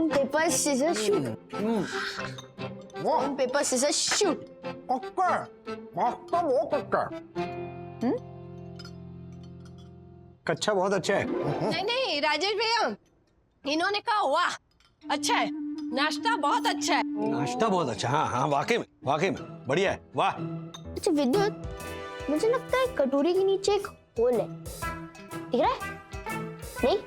Stone, paper, scissors, shoot. Stone, paper, scissors, shoot. कच्चा बहुत अच्छा है। नहीं नहीं राजेश भैया, इन्होंने कहा वाह अच्छा है, नाश्ता बहुत अच्छा है। नाश्ता बहुत अच्छा, हाँ हाँ वाकई में बढ़िया है, वाह। अच्छा विद्युत, मुझे लगता है कटोरी के नीचे एक होल है, दिख रहा है? नहीं?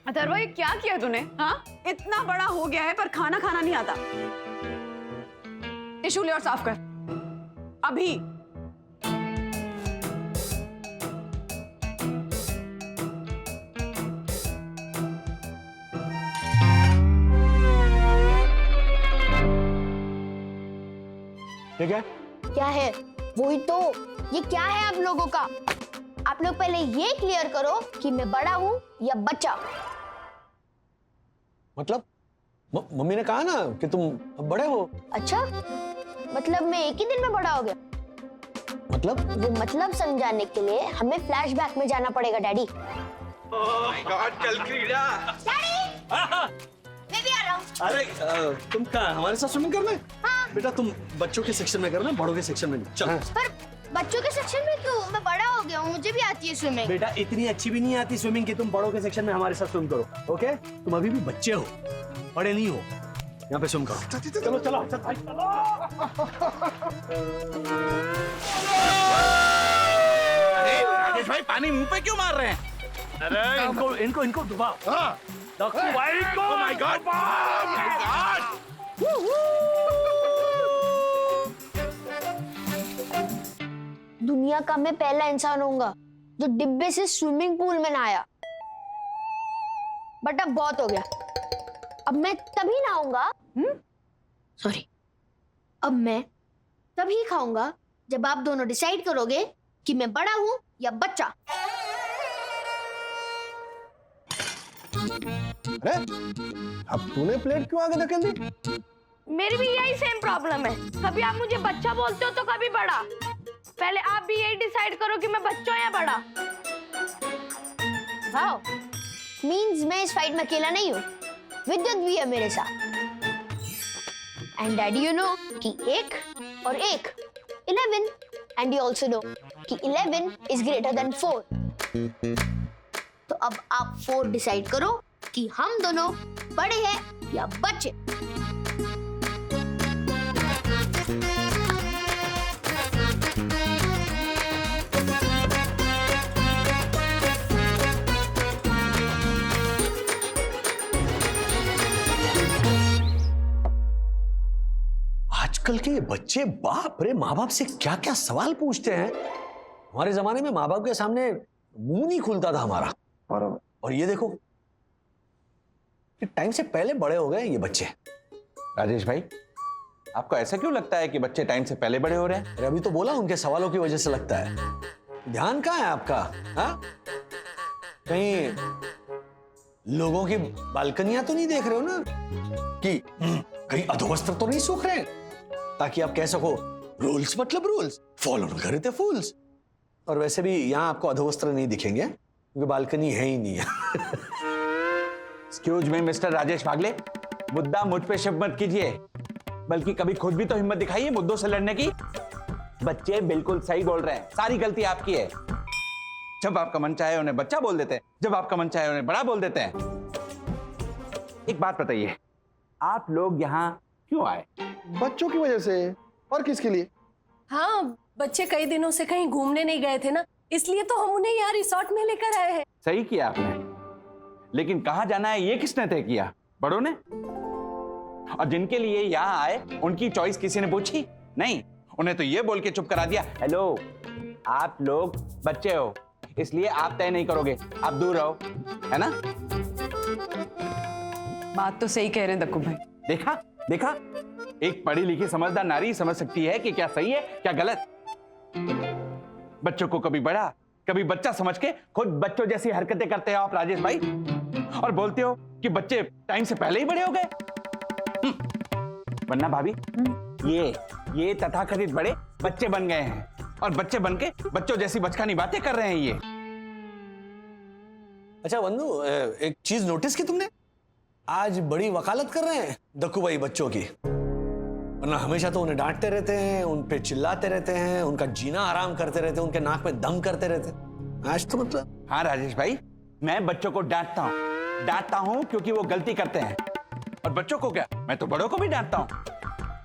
अथर्व, ये क्या किया तूने? हाँ, इतना बड़ा हो गया है पर खाना खाना नहीं आता। टिश्यू ले और साफ कर अभी। ये क्या? क्या है? वही तो, ये क्या है आप लोगों का? आप लोग पहले ये क्लियर करो कि मैं बड़ा हूँ या बच्चा। मतलब मम्मी ने कहा ना कि तुम अब बड़े हो। अच्छा, मतलब मैं एक ही दिन में बड़ा हो गया? मतलब? वो मतलब समझाने के लिए हमें फ्लैशबैक में जाना पड़ेगा डैडी। कल क्रीड़ा। डैडी, मैं भी आ रहा हूँ। अरे तुम कहाँ हमारे साथ स्विमिंग करना है? हाँ। बेटा तुम बच्चों के सेक्शन में करना, बड़ों के सेक्शन में नहीं। चल। पर बच्चों के सेक्शन में क्यों? मैं बड़ा हो गया हूँ, मुझे भी आती है स्विमिंग। बेटा इतनी अच्छी भी नहीं आती स्विमिंग कि तुम बड़ों के सेक्शन में हमारे साथ स्विम करो, ओके? तुम अभी भी बच्चे हो, बड़े नहीं हो। यहाँ पे स्विम करो। चलो चलो चल भाई चलो। अरे राजेश भाई पानी मुंह पे क्यों मार रहे हैं? अरे इनको डुबाओ। हाँ। डॉक्टर भाई को। Oh my God! Oh my God! दुनिया का मैं पहला इंसान होऊंगा जो डिब्बे से स्विमिंग पूल में नहाया। बट अब बहुत हो गया, अब मैं तभी नहाऊंगा। सॉरी, अब मैं तभी खाऊंगा जब आप दोनों डिसाइड करोगे कि मैं बड़ा हूं या बच्चा। अरे अब तूने प्लेट क्यों आगे धकेल दी? मेरी भी यही सेम प्रॉब्लम है, कभी आप मुझे बच्चा बोलते हो तो कभी बड़ा। पहले आप भी यही डिसाइड करो कि मैं बच्चा हूं या बड़ा। वाओ, मींस मैं इस फाइट में अकेला नहीं हूँ, विद्युत भी है मेरे साथ। एंड डैडी यू नो कि 1 और 1 11, एंड यू ऑल्सो नो कि 11 इज ग्रेटर देन 4। तो अब आप 4 डिसाइड करो कि हम दोनों बड़े हैं या बच्चे। आजकल के बच्चे बाप रे माँ बाप से क्या क्या सवाल पूछते हैं। हमारे जमाने में माँ बाप के सामने मुंह नहीं खुलता था हमारा। और ये देखो, टाइम से पहले बड़े हो गए ये बच्चे। राजेश भाई, आपको ऐसा क्यों लगता है कि बच्चे टाइम से पहले बड़े हो रहे हैं? अरे अभी तो बोला उनके सवालों की वजह से लगता है। ध्यान कहाँ है आपका? हाँ, कहीं लोगों की बालकनियां तो नहीं देख रहे हो ना कि कहीं अधोवस्त्र तो नहीं सूख रहे हैं, ताकि आप कह सको रूल्स मतलब रूल्स, फॉलो करे थे फूल्स। और वैसे भी यहाँ आपको अधोवस्त्र नहीं दिखेंगे क्योंकि बालकनी है ही नहीं है। एक्सक्यूज मी मिस्टर राजेश भागले, मुद्दा मुझ पे शिफ्ट मत कीजिए, बल्कि कभी खुद भी तो हिम्मत दिखाइए मुद्दों से लड़ने की। बच्चे बिल्कुल सही बोल रहे हैं, सारी गलती आपकी है। जब आपका मन चाहे उन्हें बच्चा बोल देते हैं, जब आपका मन चाहे उन्हें बड़ा बोल देते हैं। एक बात बताइए, आप लोग यहाँ क्यों आए? बच्चों की वजह से, और किसके लिए? हाँ, बच्चे कई दिनों से कहीं घूमने नहीं गए थे ना, इसलिए तो हम उन्हें यहाँ रिसोर्ट में लेकर आए हैं। सही किया आपने, लेकिन कहाँ जाना है ये किसने तय किया? बड़ों ने? और जिनके लिए यहाँ आए उनकी चॉइस किसी ने पूछी? नहीं, उन्हें तो ये बोल के चुप करा दिया, हेलो आप लोग बच्चे हो इसलिए आप तय नहीं करोगे, आप दूर रहो, है ना? बात तो सही कह रहे हैं दक्कू भाई। देखा देखा, एक पढ़ी लिखी समझदार नारी समझ सकती है कि क्या सही है क्या गलत। बच्चों को कभी बड़ा कभी बच्चा समझ के खुद बच्चों जैसी हरकतें करते हो आप राजेश भाई, और बोलते हो कि बच्चे टाइम से पहले ही बड़े हो गए। वरना भाभी, ये तथाकथित बड़े बच्चे बन गए हैं और बच्चे बन के बच्चों जैसी बचकानी बातें कर रहे हैं ये। अच्छा वंदू, एक चीज नोटिस की तुमने? आज बड़ी वकालत कर रहे हैं दक्कू भाई बच्चों की। वरना हमेशा तो उन्हें डांटते रहते हैं, उन पे चिल्लाते रहते हैं, उनका जीना आराम करते रहते हैं, उनके नाक में दम करते रहते हैं। आज तो मतलब। हाँ राजेश भाई, मैं बच्चों को डांटता हूँ क्योंकि वो गलती करते हैं। और बच्चों को क्या, मैं तो बड़ों को भी डांटता हूँ,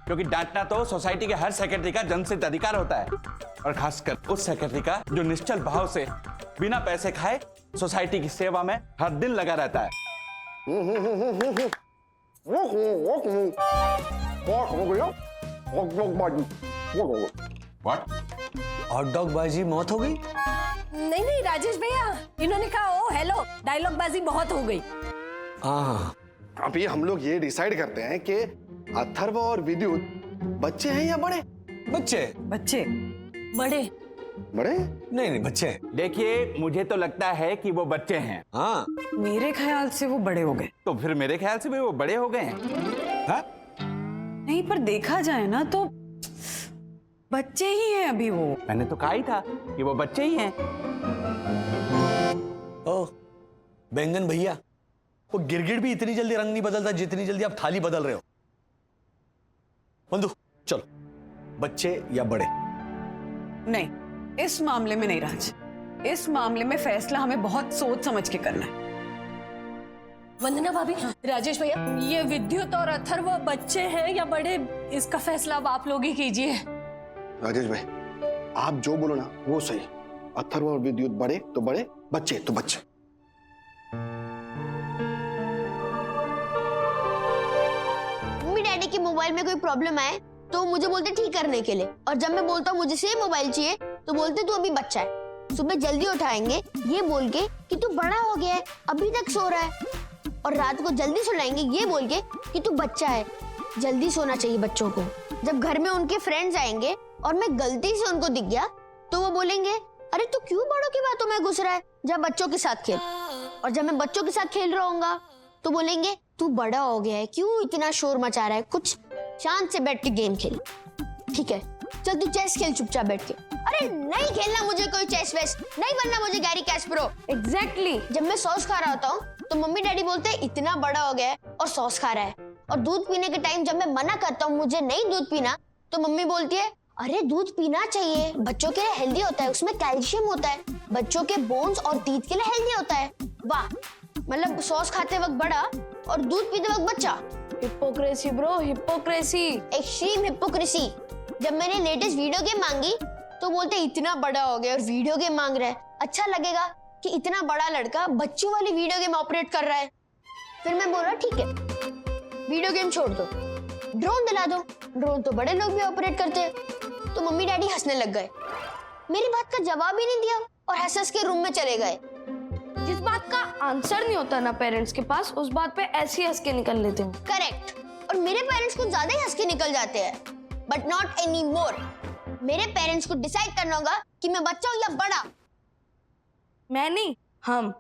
क्योंकि डांटना तो सोसाइटी के हर सेक्रेटरी का जनसिद्ध अधिकार होता है, और खासकर उस सेक्रेटरी का जो निश्चल भाव से बिना पैसे खाए सोसाइटी की सेवा में हर दिन लगा रहता है। What? हॉट डॉग बाजी मौत हो गई? नहीं राजेश भैया, इन्होंने कहा ओ हेलो, डायलॉग बाजी बहुत हो गई। हाँ, अभी हम लोग ये डिसाइड करते हैं कि अथर्व और विद्युत बच्चे हैं या बड़े? बच्चे। बच्चे बड़े बड़े? नहीं बच्चे। देखिए, मुझे तो लगता है कि वो बच्चे हैं। हाँ। मेरे ख्याल से वो बड़े हो गए। तो फिर मेरे ख्याल से भी वो बड़े हो गए हैं। हाँ? नहीं, पर देखा जाए ना तो बच्चे ही हैं अभी वो। मैंने तो कहा ही था कि वो बच्चे ही हैं। ओ बैंगन भैया, वो गिरगिट भी इतनी जल्दी रंग नहीं बदलता जितनी जल्दी आप थाली बदल रहे हो। बंधु चलो, बच्चे या बड़े? नहीं, इस मामले में नहीं राज, इस मामले में फैसला हमें बहुत सोच समझ के करना है। वंदना भाभी, राजेश भैया, ये विद्युत और अथर्व बच्चे हैं या बड़े, इसका फैसला अब आप लोग ही कीजिए। राजेश भाई, आप जो बोलो ना वो सही। अथर्व और विद्युत बड़े तो बड़े, बच्चे तो बच्चे। मम्मी डैडी के मोबाइल में कोई प्रॉब्लम आए तो मुझे बोलते ठीक करने के लिए, और जब मैं बोलता हूँ मुझे सेम मोबाइल चाहिए तो बोलते तू अभी बच्चा है। सुबह जल्दी उठाएंगे ये बोल के कि तू बड़ा हो गया है, अभी तक सो रहा है, और रात को जल्दी सुलाएंगे ये बोल के कि तू बच्चा है, जल्दी सोना चाहिए बच्चों को। जब घर में उनके फ्रेंड्स आएंगे और मैं गलती से उनको दिख गया तो वो बोलेंगे अरे तू क्यों बड़ों की बातों में घुस रहा है, जब बच्चों के साथ खेल। और जब मैं बच्चों के साथ खेल रहा हूँगा तो बोलेंगे तू बड़ा हो गया है, क्यों इतना शोर मचा रहा है, कुछ शांत से बैठ के गेम खेल। ठीक है चल तू चेस खेल चुपचाप बैठ के। अरे नहीं खेलना मुझे कोई चेस वेस, नहीं बनना मुझे गैरी कैस्परो। एग्जैक्टली। जब मैं सॉस खा रहा होता हूँ तो मम्मी डैडी बोलते हैं इतना बड़ा हो गया है और सॉस खा रहा है। और दूध पीने के टाइम जब मैं मना करता हूँ मुझे नहीं दूध पीना, तो मम्मी बोलती है अरे दूध पीना चाहिए, बच्चों के लिए हेल्दी होता है, उसमें कैल्शियम होता है, बच्चों के बोन्स और टीथ के लिए हेल्दी होता है। वाह, मतलब सॉस खाते वक्त बड़ा और दूध पीते वक्त बच्चा। Hypocrisy bro, hypocrisy, extreme hypocrisy. जब मैंने लेटेस्ट वीडियो गेम मांगी तो बोलते इतना बड़ा हो गया और वीडियो गेम मांग रहा है, अच्छा लगेगा कि इतना बड़ा लड़का बच्चों वाली वीडियो गेम ऑपरेट कर रहा है। फिर मैं बोला ठीक है वीडियो गेम छोड़ दो, ड्रोन दिला दो, ड्रोन तो बड़े लोग भी ऑपरेट करते हैं। तो मम्मी डैडी हंसने लग गए, मेरी बात का जवाब ही नहीं दिया और हंस के रूम में चले गए। जिस बात का आंसर नहीं होता ना पेरेंट्स के पास, उस बात पे ऐसे ही हंस के निकल लेते हैं। करेक्ट। और मेरे पेरेंट्स कुछ ज्यादा ही हंस के निकल जाते हैं, बट नॉट एनी मोर। मेरे पेरेंट्स को डिसाइड करना होगा कि मैं बच्चा हूँ या बड़ा। मैं नहीं, हम।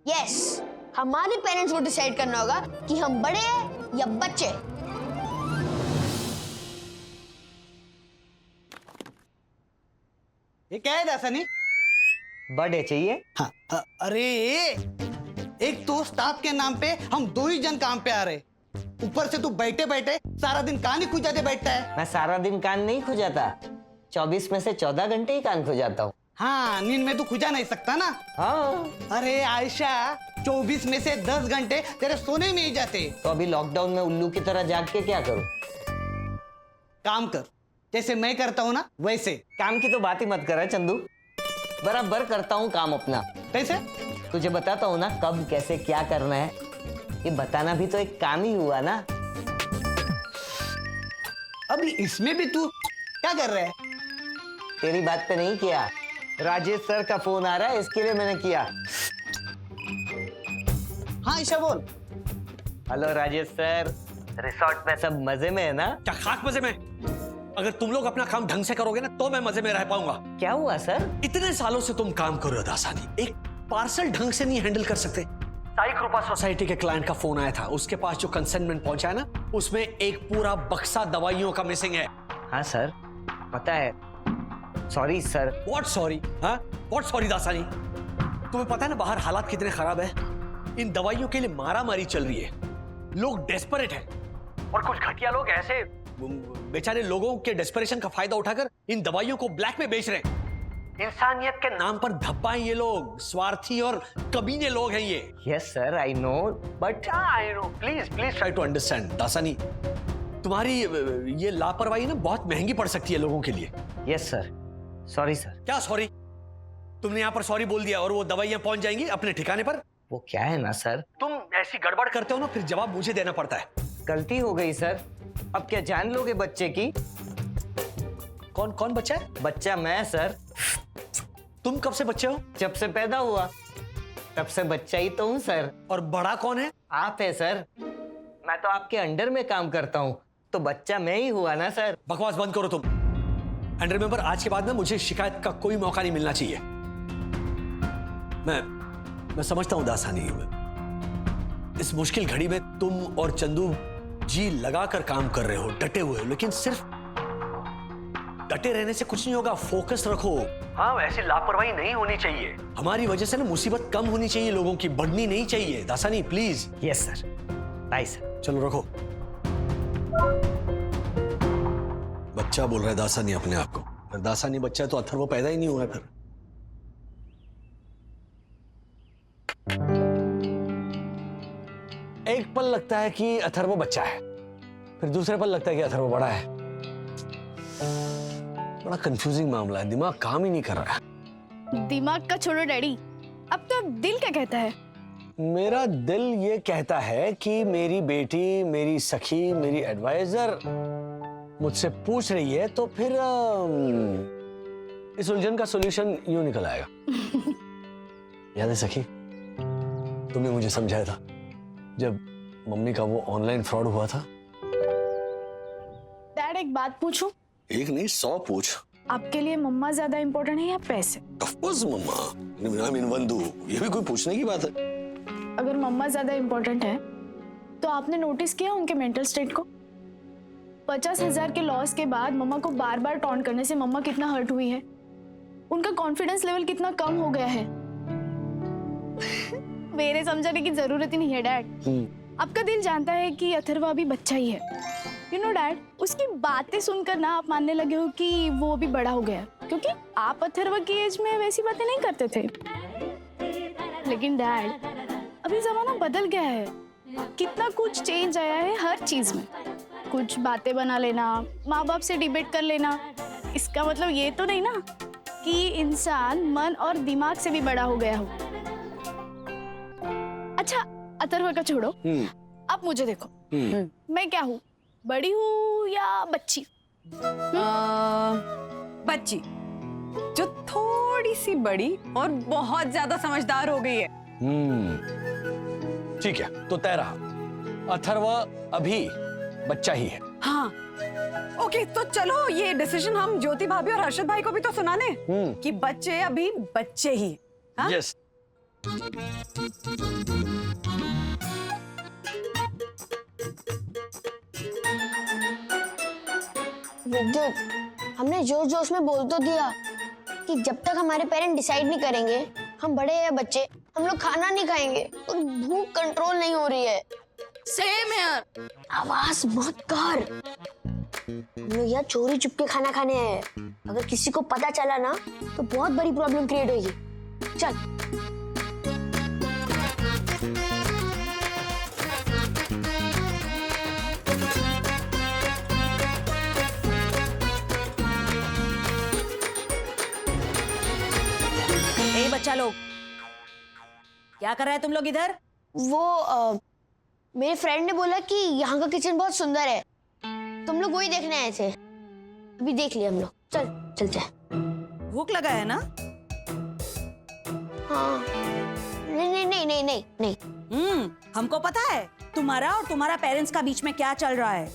यस, हमारे पेरेंट्स को डिसाइड करना होगा कि हम बड़े हैं या बच्चे। ये क्या है दासनी? बर्थडे चाहिए। हाँ, अरे एक दोस्त आपके नाम पे हम दो ही जन काम पे आ रहे, ऊपर से तू बैठे बैठे सारा दिन कान ही खुजाते बैठता है। मैं सारा दिन कान नहीं खुजाता, 24 में से 14 घंटे ही कान खुजाता हूँ। हाँ, नींद में तू खुजा नहीं सकता ना। हाँ। अरे आयशा, 24 में से 10 घंटे तेरे सोने में ही जाते। तो अभी लॉकडाउन में उल्लू की तरह जाग के क्या करूँ? काम कर, जैसे मैं करता हूँ ना वैसे। काम की तो बात ही मत कर चंदू, बराबर करता हूँ काम अपना। कैसे? तुझे बताता हूँ ना कब कैसे क्या करना है, ये बताना भी तो एक काम ही हुआ ना। अभी इसमें भी तू क्या कर रहा है? तेरी बात पे नहीं किया, राजेश सर का फोन आ रहा है इसके लिए मैंने किया। हाँ ईशा बोल। हेलो राजेश सर, रिसोर्ट में सब मजे में है ना? क्या खास मजे में? अगर तुम लोग अपना काम ढंग से करोगे ना तो मैं मजे में रह पाऊंगा। क्या हुआ सर? इतने सालों से तुम काम कर रहे हो दासानी, एक पार्सल ढंग से नहीं हैंडल कर सकते? साई कृपा सोसाइटी के क्लाइंट का फोन आया था। उसके पास जो कंसाइनमेंट पहुंचा है ना, उसमें एक पूरा बक्सा दवाइयों का मिसिंग है। हाँ सर, पता है। Sorry sir. What sorry? हाँ, व्हाट सॉरी दासानी? तुम्हें पता है ना बाहर हालात कितने खराब है? इन दवाइयों के लिए मारामारी चल रही है, लोग डेस्परेट हैं और कुछ घटिया लोग ऐसे बेचारे लोगों के डेस्परेशन का फायदा उठाकर इन दवाइयों को ब्लैक में बेच रहे हैं। इंसानियत के नाम पर धब्बा है ये लोग, स्वार्थी और कमीने लोग हैं ये। Yes sir, I know, but I know, please please try to understand Dasani. तुम्हारी ये लापरवाही ना बहुत महंगी पड़ सकती है लोगों के लिए। Yes sir, sorry sir. क्या सॉरी? तुमने यहाँ पर सॉरी बोल दिया और वो दवाइयां पहुंच जाएंगी अपने ठिकाने पर? वो क्या है ना सर, तुम ऐसी गड़बड़ करते हो ना, फिर जवाब मुझे देना पड़ता है। गलती हो गई सर। अब क्या जान लोगे बच्चे की? कौन कौन बच्चा है? बच्चा मैं सर। तुम कब से बच्चे हो? जब से पैदा हुआ तब से बच्चा ही तो हूँ सर। और बड़ा कौन है? आप है सर। मैं तो आपके अंडर में काम करता हूँ, तो बच्चा मैं ही हुआ ना सर। बकवास बंद करो तुम। एंड रिमेंबर, आज के बाद ना मुझे शिकायत का कोई मौका नहीं मिलना चाहिए। मैं समझता हूं दासानी, इस मुश्किल घड़ी में तुम और चंदू जी लगाकर काम कर रहे हो, डटे हुए हो, लेकिन सिर्फ डटे रहने से कुछ नहीं होगा। फोकस रखो। हाँ, ऐसी लापरवाही नहीं होनी चाहिए। हमारी वजह से ना मुसीबत कम होनी चाहिए, लोगों की बढ़नी नहीं चाहिए। Dasani please. Yes sir, bye sir. चलो रखो। बच्चा बोल रहा है दासानी अपने आप को। अगर दासानी बच्चा है तो अथर्व पैदा ही नहीं हुआ है फिर। एक पल लगता है कि अथर्व बच्चा है, फिर दूसरे पल लगता है कि अथर्व बड़ा है। बड़ा कंफ्यूजिंग मामला है, दिमाग काम ही नहीं कर रहा है। दिमाग का छोड़ो डैडी, अब तो दिल क्या कहता है? मेरा दिल ये कहता है कि मेरी बेटी, मेरी सखी, मेरी एडवाइजर मुझसे पूछ रही है, तो फिर इस उलझन का सॉल्यूशन यूं निकल आएगा। याद है सखी, तुमने मुझे समझाया था जब मम्मी का वो ऑनलाइन फ्रॉड हुआ था। डैड एक बात पूछूं? एक नहीं 100 पूछ। आपके लिए मम्मा ज्यादा इम्पोर्टेंट है या पैसे? Of course mamma, I mean वंदू, ये भी कोई पूछने की बात है? अगर मम्मा ज्यादा इम्पोर्टेंट है तो आपने नोटिस किया उनके मेंटल स्टेट को? 50,000 के लॉस के बाद मम्मा को बार बार टॉन्ट करने से मम्मा कितना हर्ट हुई है, उनका कॉन्फिडेंस लेवल कितना कम हो गया है। मेरे समझाने की जरूरत ही नहीं है डैड। आपका दिल जानता है कि अथर्व अभी बच्चा ही है। यू नो डैड, उसकी बातें सुनकर ना आप मानने लगे हो कि वो अभी बड़ा हो गया, क्योंकि आप अथर्व की एज में वैसी बातें नहीं करते थे। लेकिन डैड, अभी जमाना बदल गया है, कितना कुछ चेंज आया है हर चीज में। कुछ बातें बना लेना, माँ बाप से डिबेट कर लेना, इसका मतलब ये तो नहीं ना कि इंसान मन और दिमाग से भी बड़ा हो गया हो। अच्छा, अथर्व का छोड़ो, अब मुझे देखो, मैं क्या हूँ, बड़ी हूँ या बच्ची? बच्ची जो थोड़ी सी बड़ी और बहुत ज्यादा समझदार हो गई है। ठीक है, तो तय रहा, अथर्व अभी बच्चा ही है। हाँ, ओके, तो चलो ये डिसीजन हम ज्योति भाभी और हर्षद भाई को भी तो सुना दें कि बच्चे अभी बच्चे ही। हाँ? यस। विद्युत, हमने जोश जोश में बोल तो दिया कि जब तक हमारे पेरेंट डिसाइड नहीं करेंगे हम बड़े या बच्चे, हम लोग खाना नहीं खाएंगे और भूख कंट्रोल नहीं हो रही है। सेम यार। आवाज मत कर, हम लोग यहाँ चोरी चुपके खाना खाने आए हैं। अगर किसी को पता चला ना तो बहुत बड़ी प्रॉब्लम क्रिएट होगी। चल। ए बच्चा लोग, क्या कर रहे हैं तुम लोग इधर? वो मेरे फ्रेंड ने बोला कि यहाँ का किचन बहुत सुंदर है, तुम लोग वही देखने आए थे। अभी देख लिया हम लोग, चल चलते हैं। भूख लगा है ना? हाँ, नहीं नहीं नहीं नहीं नहीं नहीं। हमको पता है तुम्हारा और तुम्हारा पेरेंट्स का बीच में क्या चल रहा है।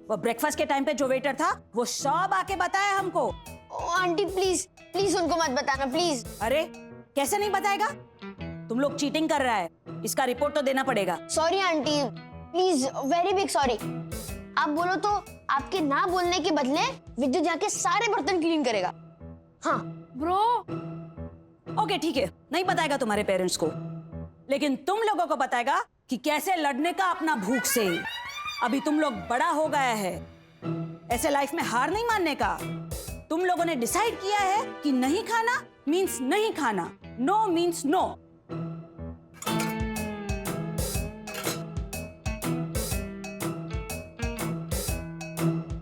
वो ब्रेकफास्ट के टाइम पे जो वेटर था वो सब आके बताया हमको। ओ आंटी प्लीज प्लीज उनको मत बताना प्लीज। अरे कैसे नहीं बताएगा? तुम लोग चीटिंग कर रहा है, इसका रिपोर्ट तो देना पड़ेगा। Sorry aunty, please, very big sorry. आप बोलो तो आपके ना बोलने के बदले विद्युत जाके सारे बर्तन क्लीन करेगा। हाँ ब्रो, ओके ठीक है, नहीं बताएगा तुम्हारे पेरेंट्स को, लेकिन तुम लोगों को बताएगा कि कैसे लड़ने का अपना भूख से। अभी तुम लोग बड़ा हो गया है, ऐसे लाइफ में हार नहीं मानने का। तुम लोगों ने डिसाइड किया है कि नहीं खाना मींस नहीं खाना, नो मींस नो।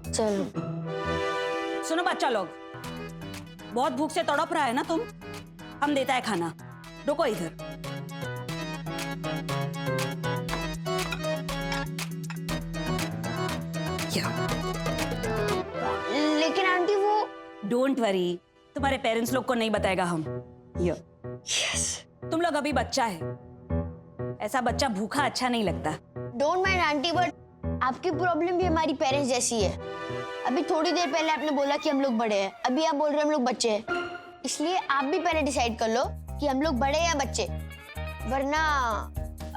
चलो। सुनो बच्चा लोग, बहुत भूख से तड़प रहा है ना तुम, हम देता है खाना, रुको इधर। लेकिन आंटी वो डोंट वरी, तुम्हारे पेरेंट्स लोग को नहीं बताएगा हम। ये तुम लोग अभी बच्चा है, ऐसा बच्चा भूखा अच्छा नहीं लगता। डोंट माइंड आंटी, बट आपकी प्रॉब्लम भी हमारी पेरेंट्स जैसी है। अभी थोड़ी देर पहले आपने बोला कि हम लोग बड़े हैं, अभी आप बोल रहे हैं हम लोग बच्चे हैं। इसलिए आप भी पहले डिसाइड कर लो कि हम लोग बड़े या बच्चे, वरना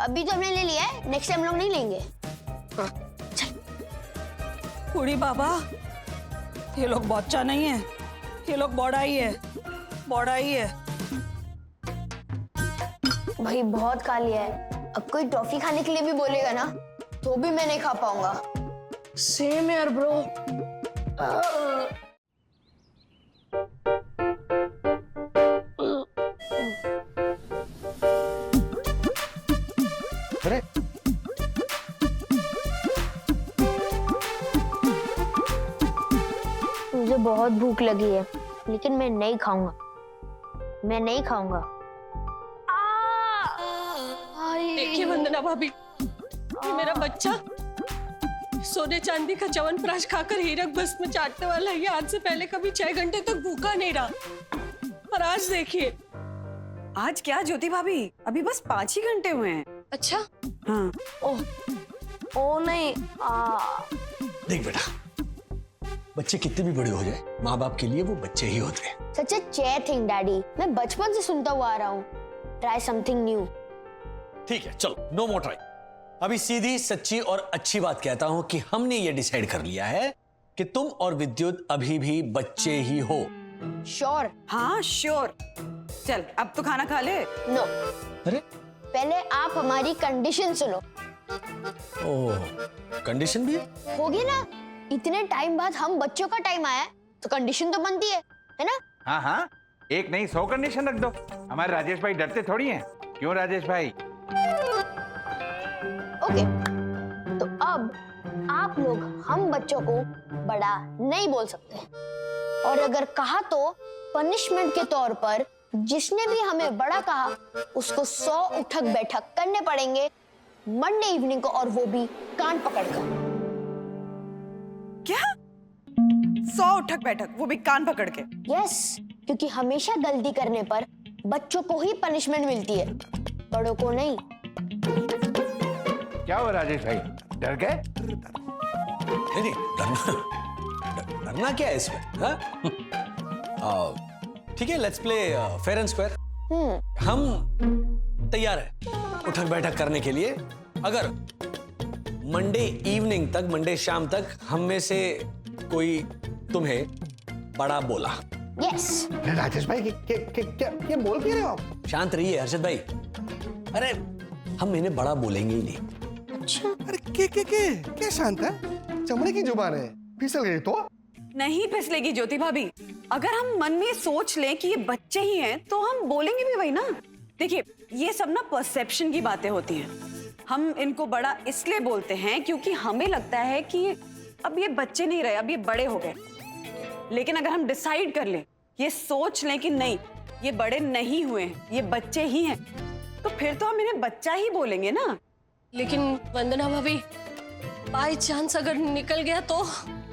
अभी तो हमने ले लिया है, नेक्स्ट टाइम हम लोग नहीं लेंगे। हाँ, चल। बूढ़ी बाबा, ये लोग बच्चा नहीं है, ये लोग बड़ा ही है, बड़ा ही है। भाई बहुत खा लिया है, अब कोई टॉफी खाने के लिए भी बोलेगा ना तो भी मैं नहीं खा पाऊंगा। सेम यार ब्रो। अरे मुझे बहुत भूख लगी है, लेकिन मैं नहीं खाऊंगा, मैं नहीं खाऊंगा। देखिए वंदना भाभी, ये मेरा बच्चा सोने चांदी का च्यवनप्राश खाकर हीरक भस्म चाटने वाला है। ये आज से पहले कभी 6 घंटे तक भूखा नहीं रहा, और आज देखिए। आज क्या ज्योति भाभी, अभी बस 5 ही घंटे हुए हैं। अच्छा, हाँ। ओ नहीं, देख बेटा, बच्चे कितने भी बड़े हो जाए, माँ बाप के लिए वो बच्चे ही होते हैं। सच ए चेयर थिंग डैडी, मैं बचपन से सुनता हुआ आ रहा हूँ, ट्राई समथिंग न्यू। ठीक है, चलो, नो मोर ट्राई। अभी सीधी सच्ची और अच्छी बात कहता हूं कि हमने ये डिसाइड कर लिया है कि तुम और विद्युत अभी भी बच्चे ही हो। श्योर? हाँ श्योर। चल अब तो खाना खा ले। नो। अरे पहले आप हमारी कंडीशन सुनो। ओह, कंडीशन भी? होगी ना, इतने टाइम बाद हम बच्चों का टाइम आया है तो कंडीशन तो बनती है ना? हाँ हाँ, एक नहीं 100 कंडीशन रख दो। हमारे राजेश भाई डरते थोड़ी हैं। क्यों राजेश भाई? ओके, तो अब आप लोग हम बच्चों को बड़ा नहीं बोल सकते, और अगर कहा तो पनिशमेंट के तौर पर जिसने भी हमें बड़ा कहा उसको 100 उठक बैठक करने पड़ेंगे मंडे इवनिंग को, और वो भी कान पकड़कर। क्या? 100 उठक बैठक, वो भी कान पकड़ के? यस, क्योंकि हमेशा गलती करने पर बच्चों को ही पनिशमेंट मिलती है, बड़ों को नहीं। क्या हुआ राजेश भाई, डर गए? नहीं, डरना क्या है इसमें? ठीक है, let's play fair and square. हम तैयार हैं उठक बैठक करने के लिए, अगर मंडे इवनिंग तक, मंडे शाम तक हम में से कोई तुम्हें बड़ा बोला। यस। राजेश भाई क्या बोल क्यों रहे हो आप? शांत रहिए हर्षद भाई। अरे हम इन्हें बड़ा बोलेंगे ही नहीं। अच्छा, अरे क्या शांत है, चमड़े की जुबान है, फिसल गई तो? नहीं फिसलेगी ज्योति भाभी, अगर हम मन में सोच लें कि ये बच्चे ही हैं तो हम बोलेंगे भी वही ना। देखिए ये सब ना परसेप्शन की बातें होती हैं, हम इनको बड़ा इसलिए बोलते हैं क्योंकि हमें लगता है कि अब ये बच्चे नहीं रहे, अब ये बड़े हो गए। लेकिन अगर हम डिसाइड कर लें, ये सोच लें कि नहीं ये बड़े नहीं हुए हैं, ये बच्चे ही हैं, तो फिर तो हम इन्हें बच्चा ही बोलेंगे ना। लेकिन वंदना भाभी, बाय चांस अगर निकल गया तो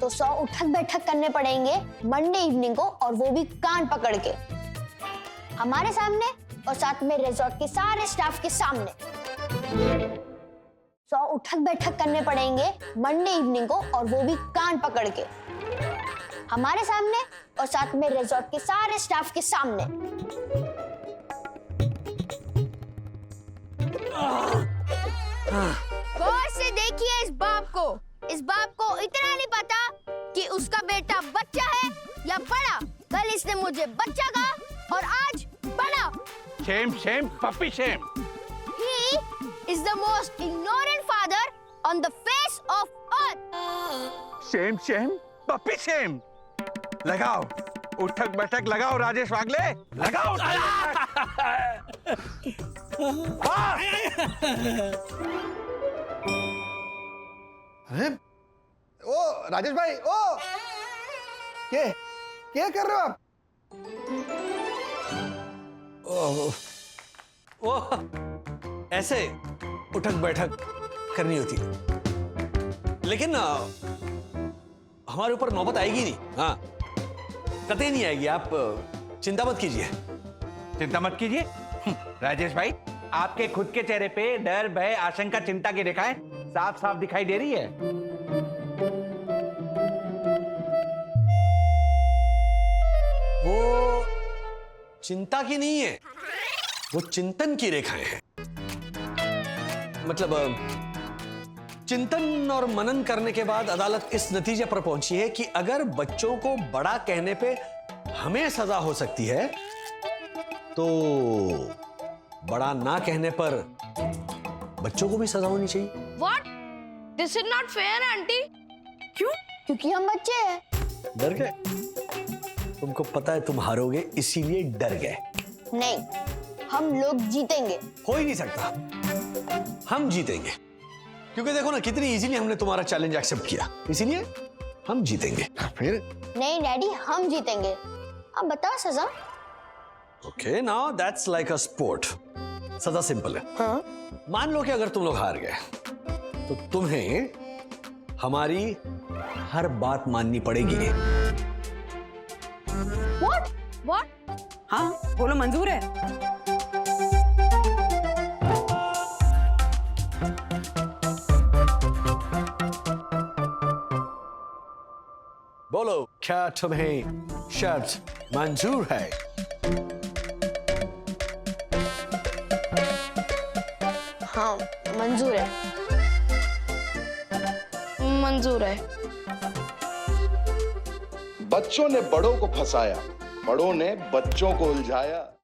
100 उठक बैठक करने पड़ेंगे मंडे इवनिंग को, और वो भी कान पकड़ के, हमारे सामने और साथ में रिजॉर्ट के सारे स्टाफ के सामने। 100 उठक बैठक करने पड़ेंगे मंडे इवनिंग को, और वो भी कान पकड़ के, हमारे सामने और साथ में रिजॉर्ट के सारे स्टाफ के सामने। गौर से देखिए इस बाप को। इस बाप को इतना नहीं पता कि उसका बेटा बच्चा है या बड़ा। कल इसने मुझे बच्चा कहा और आज बड़ा। Shame shame puppy shame. He is the most ignorant father on the face of earth. Shame shame puppy shame. लगाओ उठक बैठक लगाओ राजेश वागले, लगाओ। अरे ओ राजेश भाई, ओ क्या कर रहे हो आप? वो ऐसे उठक बैठक करनी होती है, लेकिन हमारे ऊपर नौबत आएगी नहीं। हाँ, कतई नहीं आएगी, आप चिंता मत कीजिए। चिंता मत कीजिए राजेश भाई, आपके खुद के चेहरे पे डर भय आशंका चिंता की रेखाएं साफ साफ दिखाई दे रही है। वो चिंता की नहीं है, वो चिंतन की रेखाएं हैं। मतलब चिंतन और मनन करने के बाद अदालत इस नतीजे पर पहुंची है कि अगर बच्चों को बड़ा कहने पे हमें सजा हो सकती है, तो बड़ा ना कहने पर बच्चों को भी सजा होनी चाहिए। What? This is not fair, aunty. क्यों? क्योंकि हम बच्चे हैं। डर गए? तुमको पता है तुम हारोगे, इसीलिए डर गए। नहीं, हम लोग जीतेंगे। हो ही नहीं सकता, हम जीतेंगे। क्योंकि देखो ना कितनी इजीली हमने तुम्हारा चैलेंज एक्सेप्ट किया, इसीलिए हम जीतेंगे। फिर नहीं डैडी, हम जीतेंगे। अब बताओ सजा। Okay, now that's like a sport. सजा सिंपल है। हाँ? मान लो कि अगर तुम लोग हार गए, तो तुम्हें हमारी हर बात माननी पड़ेगी। What? What? हाँ बोलो, मंजूर है? बोलो, क्या तुम्हें शर्त मंजूर है? हाँ, मंजूर है। मंजूर है। बच्चों ने बड़ों को फंसाया, बड़ों ने बच्चों को उलझाया।